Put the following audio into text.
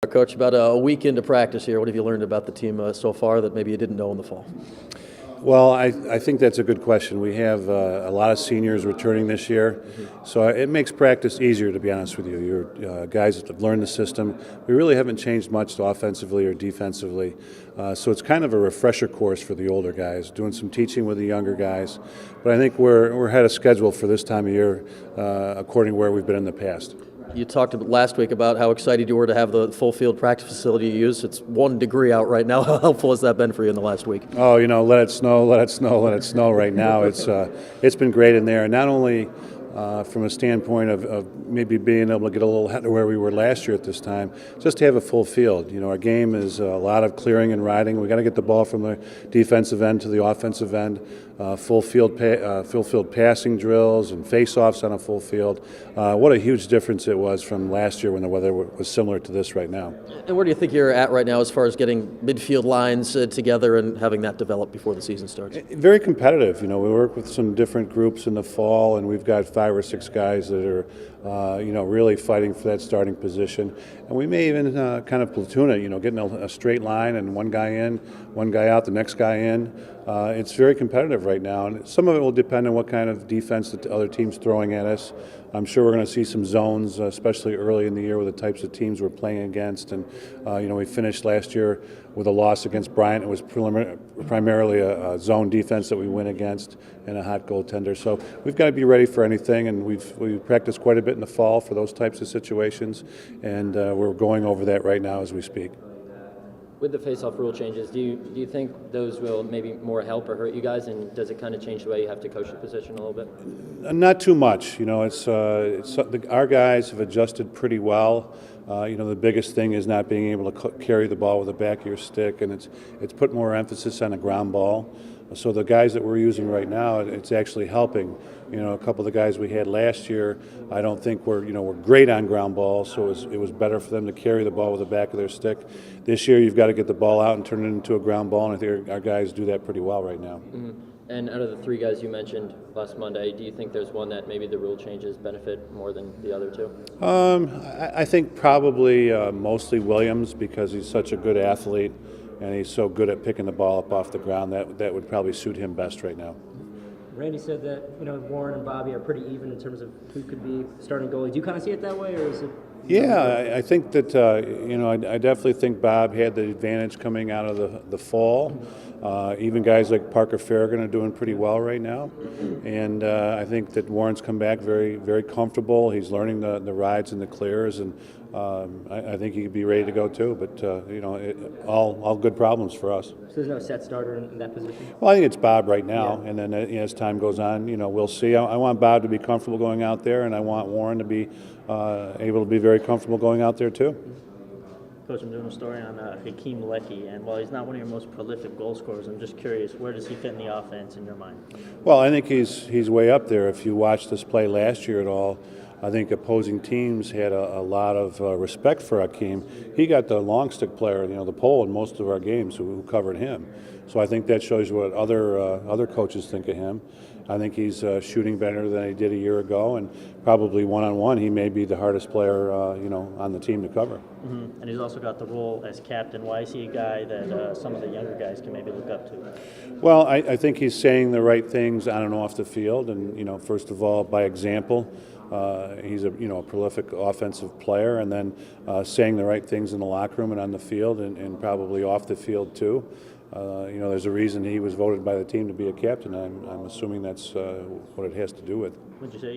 Coach, about a week into practice here, what have you learned about the team so far that maybe you didn't know in the fall? Well, I think that's a good question. We have a lot of seniors returning this year, so it makes practice easier, to be honest with you. You're guys that have learned the system. We really haven't changed much offensively or defensively, so it's kind of a refresher course for the older guys, doing some teaching with the younger guys. But I think we're ahead of schedule for this time of year, according to where we've been in the past. You talked last week about how excited you were to have the full field practice facility you use. It's 1 degree out right now. How helpful has that been for you in the last week? Oh, let it snow, let it snow, let it snow right now. It's been great in there, and not only from a standpoint of maybe being able to get a little ahead of where we were last year at this time, just to have a full field. Our game is a lot of clearing and riding. We got to get the ball from the defensive end to the offensive end. Full field passing drills and face-offs on a full field. What a huge difference it was from last year when the weather was similar to this right now. And where do you think you're at right now as far as getting midfield lines together and having that develop before the season starts? Very competitive. We work with some different groups in the fall, and we've got 5 or 6 guys that are, really fighting for that starting position. And we may even kind of platoon it, getting a straight line and one guy in, one guy out, the next guy in. It's very competitive right now, and some of it will depend on what kind of defense that the other team's throwing at us. I'm sure we're going to see some zones, especially early in the year with the types of teams we're playing against. And, we finished last year with a loss against Bryant. It was primarily a zone defense that we win against and a hot goaltender. So we've got to be ready for anything, and we've practiced quite a bit in the fall for those types of situations, and we're going over that right now as we speak. With the face-off rule changes, do you think those will maybe more help or hurt you guys, and does it kind of change the way you have to coach the position a little bit? Not too much. Our guys have adjusted pretty well. The biggest thing is not being able to carry the ball with the back of your stick, and it's put more emphasis on a ground ball. So the guys that we're using right now, it's actually helping. A couple of the guys we had last year, I don't think we're great on ground balls, so it was better for them to carry the ball with the back of their stick. This year, you've got to get the ball out and turn it into a ground ball, and I think our guys do that pretty well right now. Mm-hmm. And out of the 3 guys you mentioned last Monday, do you think there's one that maybe the rule changes benefit more than the other 2? I think probably mostly Williams, because he's such a good athlete and he's so good at picking the ball up off the ground. That would probably suit him best right now. Randy said that Warren and Bobby are pretty even in terms of who could be starting goalie. Do you kind of see it that way, or is it? Yeah, I think that I definitely think Bob had the advantage coming out of the fall. Even guys like Parker Farragon are doing pretty well right now, and I think that Warren's come back very, very comfortable. He's learning the rides and the clears, and I think he could be ready to go too. But all good problems for us. So there's no set starter in that position? Well, I think it's Bob right now, and then as time goes on, we'll see. I want Bob to be comfortable going out there, and I want Warren to be able to be very comfortable going out there too. Coach, I'm doing a story on Hakeem Leckie, and while he's not one of your most prolific goal scorers, I'm just curious, where does he fit in the offense in your mind? Well, I think he's way up there. If you watched us play last year at all, I think opposing teams had a lot of respect for Hakeem. He got the long stick player, the pole in most of our games who covered him. So I think that shows you what other coaches think of him. I think he's shooting better than he did a year ago, and probably one-on-one he may be the hardest player on the team to cover. Mm-hmm. And he's also got the role as captain. Why is he a guy that some of the younger guys can maybe look up to? Well, I think he's saying the right things on and off the field, and first of all by example. He's a prolific offensive player, and then saying the right things in the locker room and on the field, and probably off the field too. There's a reason he was voted by the team to be a captain. I'm assuming that's what it has to do with. Would you say